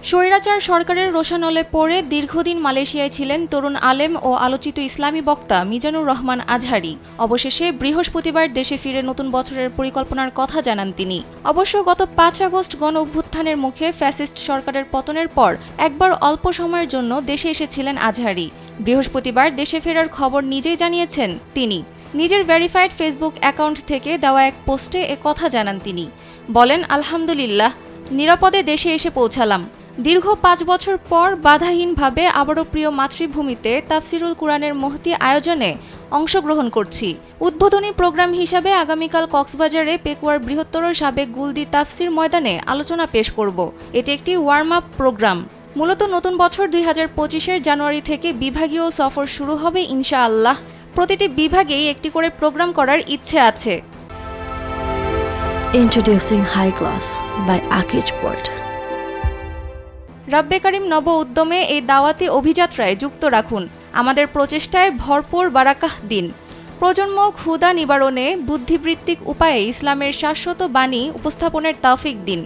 স্বৈরাচার সরকারের রোষানলে পড়ে দীর্ঘদিন মালয়েশিয়ায় ছিলেন তরুণ আলেম ও আলোচিত ইসলামী বক্তা মিজানুর রহমান আজহারী। অবশেষে বৃহস্পতিবার দেশে ফিরে নতুন বছরের পরিকল্পনার কথা জানান তিনি। অবশ্য গত ৫ আগস্ট গণ অভ্যুত্থানের মুখে ফ্যাসিস্ট সরকারের পতনের পর একবার অল্প সময়ের জন্য দেশে এসেছিলেন আজহারী। বৃহস্পতিবার দেশে ফেরার খবর নিজেই জানিয়েছেন তিনি। নিজের ভেরিফাইড ফেসবুক অ্যাকাউন্ট থেকে দেওয়া এক পোস্টে কথা জানান তিনি। বলেন, আলহামদুলিল্লাহ, নিরাপদে দেশে এসে পৌঁছালাম। দীর্ঘ ৫ বছর পর বাধাহীনভাবে আবারও প্রিয় মাতৃভূমিতে তাফসিরুল কুরআনের মহতী আয়োজনে অংশগ্রহণ করছি। উদ্বোধনী প্রোগ্রাম হিসাবে আগামীকাল কক্সবাজারে পেকুয়ার বৃহত্তর সাবেক গুলদি তাফসির ময়দানে আলোচনা পেশ করব। এটি একটি ওয়ার্ম আপ প্রোগ্রাম। মূলত নতুন বছর ২০২৫-এর জানুয়ারি থেকে বিভাগীয় সফর শুরু হবে ইনশাআল্লাহ। প্রতিটি বিভাগেই একটি করে প্রোগ্রাম করার ইচ্ছে আছে। Introducing High Class by Akij Port. রব্বে কারিম নব উদ্যমে এই দাওয়াতি অভিযাত্রায় যুক্ত রাখুন। আমাদের প্রচেষ্টায় ভরপুর বারাকাহ দিন। প্রজন্ম ক্ষুধা নিবারণে বুদ্ধিবৃত্তিক উপায়ে ইসলামের শাশ্বত বাণী উপস্থাপনের তৌফিক দিন।